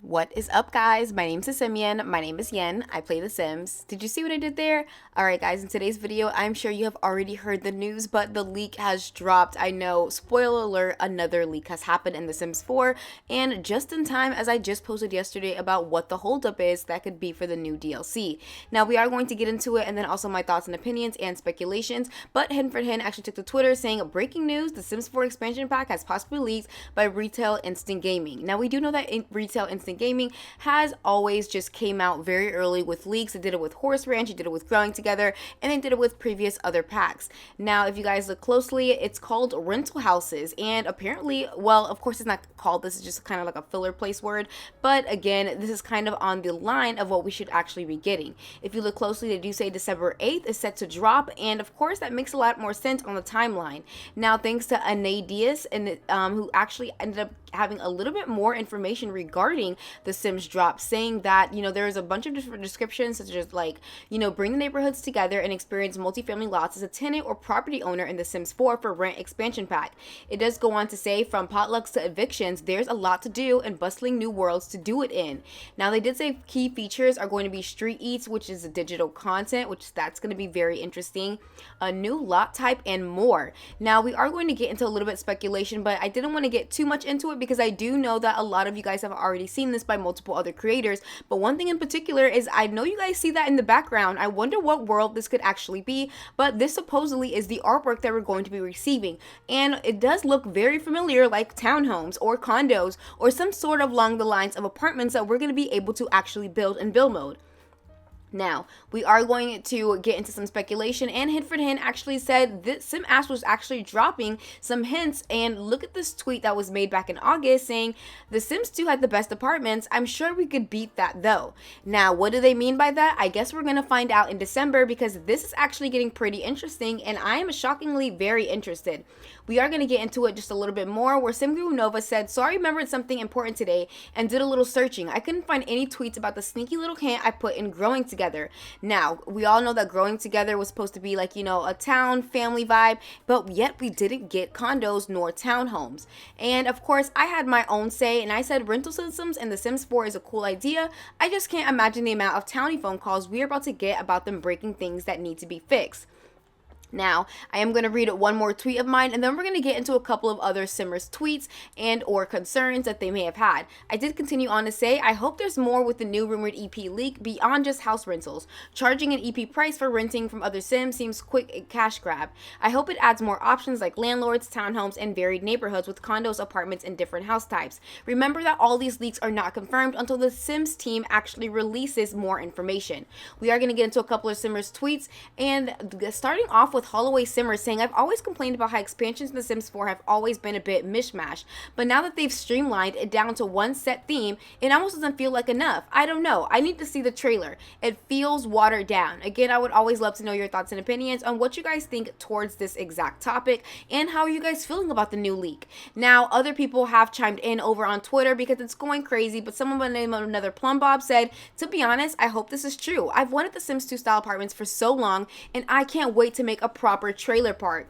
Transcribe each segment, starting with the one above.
What is up, guys? My name's Simian. My name is Yen. I play The Sims. Did you see what I did there? Alright, guys, in today's video, I'm sure you have already heard the news, but the leak has dropped. I know, spoiler alert, another leak has happened in The Sims 4, and just in time as I just posted yesterday about what the holdup is that could be for the new DLC. Now, we are going to get into it, and then also my thoughts and opinions and speculations, but Henford Hen actually took to Twitter saying, breaking news, The Sims 4 expansion pack has possibly leaked by Retail Instant Gaming. Now, we do know that Retail Instant Gaming has always just came out very early with leaks. They did it with Horse Ranch, they did it with Growing Together, and they did it with previous other packs. Now, if you guys look closely, it's called rental houses, and apparently, well, of course it's not called this, is just kind of like a filler place word, but again, this is kind of on the line of what we should actually be getting. If you look closely, they do say December 8th is set to drop, and of course that makes a lot more sense on the timeline. Now, thanks to Anadius, and who actually ended up having a little bit more information regarding the Sims drop, saying that, you know, there's a bunch of different descriptions, such as like, you know, bring the neighborhoods together and experience multifamily lots as a tenant or property owner in the Sims 4 for rent expansion pack. It does go on to say, from potlucks to evictions, there's a lot to do and bustling new worlds to do it in. Now, they did say key features are going to be street eats, which is a digital content, which that's going to be very interesting, a new lot type, and more. Now, we are going to get into a little bit speculation, but I didn't want to get too much into it because I do know that a lot of you guys have already seen this by multiple other creators. But one thing in particular is, I know you guys see that in the background. I wonder what world this could actually be, but this supposedly is the artwork that we're going to be receiving, and it does look very familiar, like townhomes or condos or some sort of along the lines of apartments that we're going to be able to actually build in build mode. Now, we are going to get into some speculation, and Henford Hen actually said that Sim Ash was actually dropping some hints, and look at this tweet that was made back in August saying, The Sims 2 had the best apartments, I'm sure we could beat that though. Now, what do they mean by that? I guess we're going to find out in December, because this is actually getting pretty interesting, and I am shockingly very interested. We are going to get into it just a little bit more, where Simguru Nova said, so I remembered something important today and did a little searching. I couldn't find any tweets about the sneaky little hint I put in Growing Together. Now, we all know that Growing Together was supposed to be like, you know, a town family vibe, but yet we didn't get condos nor townhomes. And of course, I had my own say, and I said rental systems in The Sims 4 is a cool idea. I just can't imagine the amount of townie phone calls we're about to get about them breaking things that need to be fixed. Now, I am going to read one more tweet of mine, and then we're going to get into a couple of other Simmers tweets and or concerns that they may have had. I did continue on to say, I hope there's more with the new rumored EP leak beyond just house rentals. Charging an EP price for renting from other Sims seems quick a cash grab. I hope it adds more options like landlords, townhomes, and varied neighborhoods with condos, apartments, and different house types. Remember that all these leaks are not confirmed until the Sims team actually releases more information. We are going to get into a couple of Simmers tweets, and starting off with Holloway Simmer saying, I've always complained about how expansions in The Sims 4 have always been a bit mishmash, but now that they've streamlined it down to one set theme, it almost doesn't feel like enough. I don't know. I need to see the trailer. It feels watered down. Again, I would always love to know your thoughts and opinions on what you guys think towards this exact topic, and how are you guys feeling about the new leak. Now, other people have chimed in over on Twitter because it's going crazy, but someone by the name of another Plum Bob said, to be honest, I hope this is true. I've wanted The Sims 2 style apartments for so long, and I can't wait to make a proper trailer park.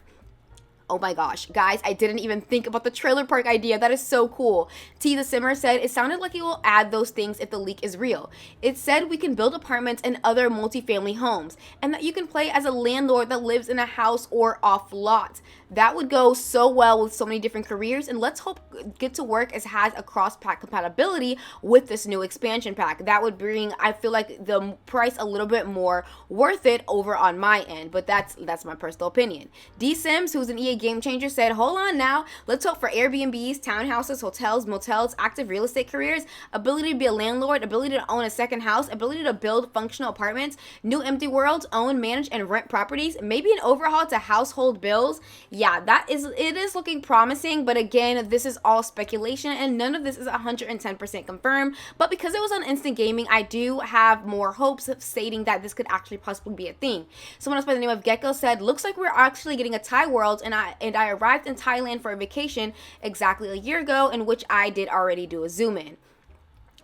Oh my gosh, guys, I didn't even think about the trailer park idea. That is so cool. T the Simmer said, it sounded like it will add those things if the leak is real. It said we can build apartments and other multifamily homes, and that you can play as a landlord that lives in a house or off lot. That would go so well with so many different careers, and let's hope Get to Work has a cross-pack compatibility with this new expansion pack. That would bring, I feel like, the price a little bit more worth it over on my end, but that's my personal opinion. D Sims, who's an EA Game Changer, said, hold on now, let's hope for Airbnbs, townhouses, hotels, motels, active real estate careers, ability to be a landlord, ability to own a second house, ability to build functional apartments, new empty worlds, own, manage, and rent properties, maybe an overhaul to household bills. Yeah, it is looking promising, but again, this is all speculation, and none of this is 110% confirmed, but because it was on Instant Gaming, I do have more hopes of stating that this could actually possibly be a thing. Someone else by the name of Gecko said, looks like we're actually getting a Thai world, and I arrived in Thailand for a vacation exactly a year ago, in which I did already do a zoom in.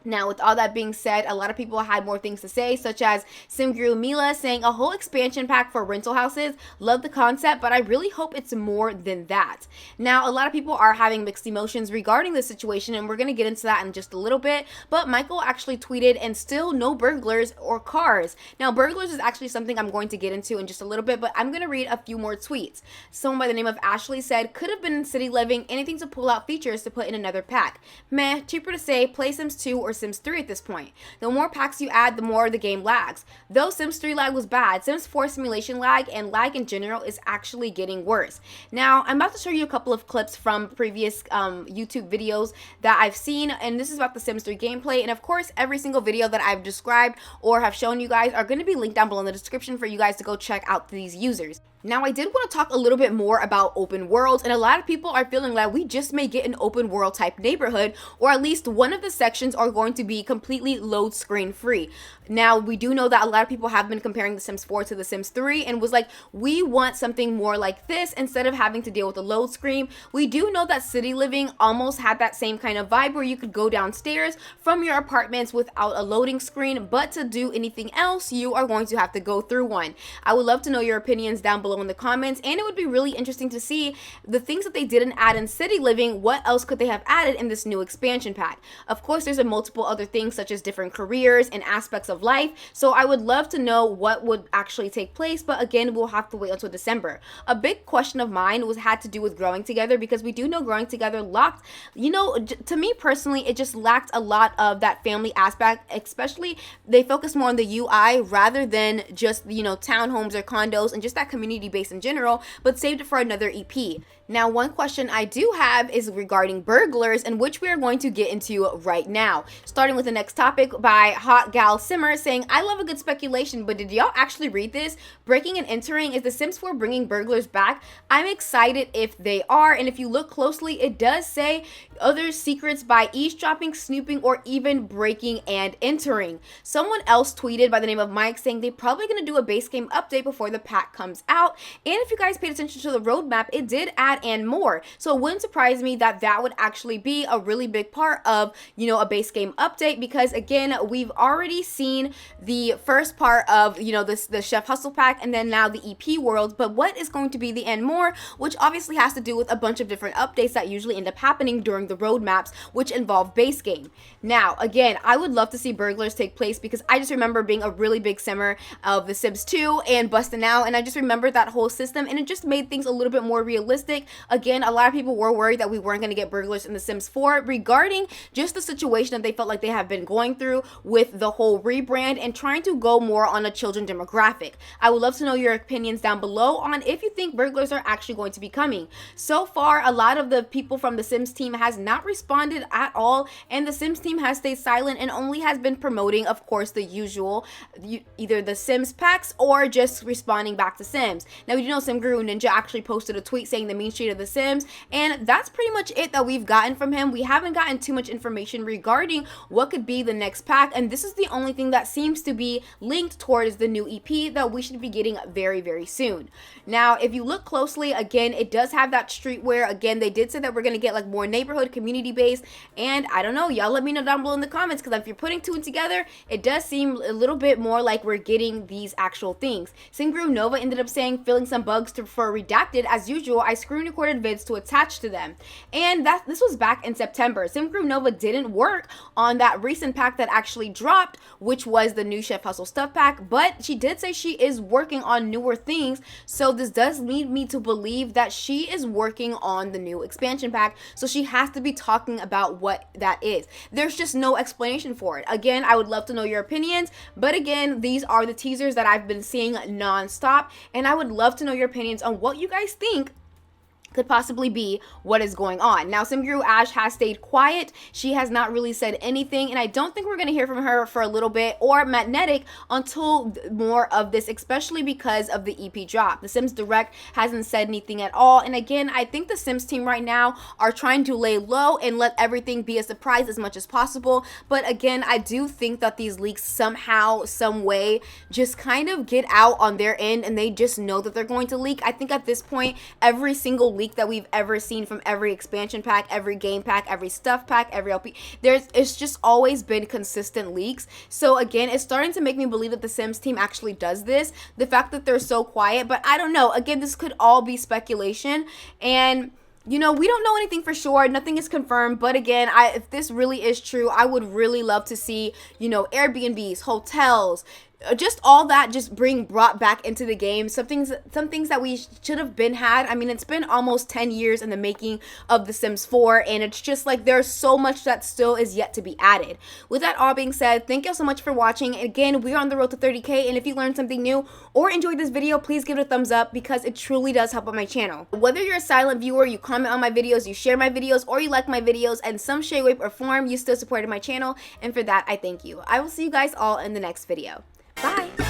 Now, with all that being said, a lot of people had more things to say, such as Simguru Mila saying a whole expansion pack for rental houses. Love the concept, but I really hope it's more than that. Now, a lot of people are having mixed emotions regarding this situation, and we're going to get into that in just a little bit. But Michael actually tweeted, and still no burglars or cars. Now, burglars is actually something I'm going to get into in just a little bit, but I'm going to read a few more tweets. Someone by the name of Ashley said, could have been in City Living, anything to pull out features to put in another pack. Meh, cheaper to say, play Sims 2 or Sims 3 at this point. The more packs you add, the more the game lags. Though Sims 3 lag was bad, Sims 4 simulation lag and lag in general is actually getting worse. Now, I'm about to show you a couple of clips from previous YouTube videos that I've seen, and this is about the Sims 3 gameplay. And of course, every single video that I've described or have shown you guys are going to be linked down below in the description for you guys to go check out these users. Now, I did want to talk a little bit more about open worlds, and a lot of people are feeling like we just may get an open world type neighborhood, or at least one of the sections are going to be completely load screen free. Now, we do know that a lot of people have been comparing The Sims 4 to The Sims 3 and was like, we want something more like this instead of having to deal with a load screen. We do know that City Living almost had that same kind of vibe where you could go downstairs from your apartments without a loading screen, but to do anything else, you are going to have to go through one. I would love to know your opinions down below in the comments, and it would be really interesting to see the things that they didn't add in City Living. What else could they have added in this new expansion pack? Of course, there's a multiple other things such as different careers and aspects of life, so I would love to know what would actually take place, but again, we'll have to wait until December. A big question of mine had to do with Growing Together, because we do know Growing Together locked, you know, to me personally, it just lacked a lot of that family aspect, especially they focus more on the UI rather than just, you know, townhomes or condos and just that community base in general, but saved it for another EP. Now, one question I do have is regarding burglars, and which we are going to get into right now. Starting with the next topic by Hot Gal Simmer saying, I love a good speculation, but did y'all actually read this? Breaking and entering, is The Sims 4 bringing burglars back? I'm excited if they are, and if you look closely, it does say other secrets by eavesdropping, snooping, or even breaking and entering. Someone else tweeted by the name of Mike saying they're probably going to do a base game update before the pack comes out, and if you guys paid attention to the roadmap, it did add and more. So it wouldn't surprise me that that would actually be a really big part of, you know, a base game update, because again, we've already seen the first part of, you know, the Chef Hustle pack and then now the EP world, but what is going to be the and more, which obviously has to do with a bunch of different updates that usually end up happening during the roadmaps, which involve base game. Now, again, I would love to see burglars take place, because I just remember being a really big simmer of The Sims 2 and Bustin' Out, and I just remember that whole system, and it just made things a little bit more realistic. Again, a lot of people were worried that we weren't going to get burglars in The Sims 4 regarding just the situation that they felt like they have been going through with the whole rebrand and trying to go more on a children demographic. I would love to know your opinions down below on if you think burglars are actually going to be coming. So far, a lot of the people from the Sims team has not responded at all, and the Sims team has stayed silent and only has been promoting, of course, the usual, either the Sims packs or just responding back to Sims. Now, we do know Simguru Ninja actually posted a tweet saying the mean street of the Sims, and that's pretty much it that we've gotten from him. We haven't gotten too much information regarding what could be the next pack, and this is the only thing that seems to be linked towards the new EP that we should be getting very, very soon. Now, if you look closely, again, it does have that streetwear. Again, they did say that we're going to get like more neighborhood community based, and I don't know, y'all let me know down below in the comments, because if you're putting two and together, it does seem a little bit more like we're getting these actual things. Simguru Nova ended up saying, feeling some bugs for redacted. As usual, I screen recorded vids to attach to them, and this was back in September. Simguru Nova didn't work on that recent pack that actually dropped, which was the new Chef Hustle stuff pack, but she did say she is working on newer things, so this does lead me to believe that she is working on the new expansion pack, so she has to be talking about what that is. There's just no explanation for it. Again, I would love to know your opinions, but again, these are the teasers that I've been seeing non-stop, and I would love to know your opinions on what you guys think could possibly be what is going on. Now, Simguru Ash has stayed quiet. She has not really said anything, and I don't think we're going to hear from her for a little bit, or Magnetic, until more of this, especially because of the EP drop. The Sims Direct hasn't said anything at all, and again, I think the Sims team right now are trying to lay low and let everything be a surprise as much as possible, but again, I do think that these leaks somehow, some way, just kind of get out on their end, and they just know that they're going to leak. I think at this point, every single leak that we've ever seen from every expansion pack, every game pack, every stuff pack, every LP. It's just always been consistent leaks. So again, it's starting to make me believe that the Sims team actually does this. The fact that they're so quiet, but I don't know. Again, this could all be speculation, and you know, we don't know anything for sure. Nothing is confirmed. But again, if this really is true, I would really love to see, you know, Airbnbs, hotels, just all that just brought back into the game. Some things that we should have been had. I mean, it's been almost 10 years in the making of The Sims 4, and it's just like there's so much that still is yet to be added. With that all being said, thank you so much for watching. Again, we're on the road to 30K, and if you learned something new or enjoyed this video, please give it a thumbs up because it truly does help out my channel. Whether you're a silent viewer, you comment on my videos, you share my videos, or you like my videos, and some shade, way, or form, you still supported my channel, and for that, I thank you. I will see you guys all in the next video. Bye!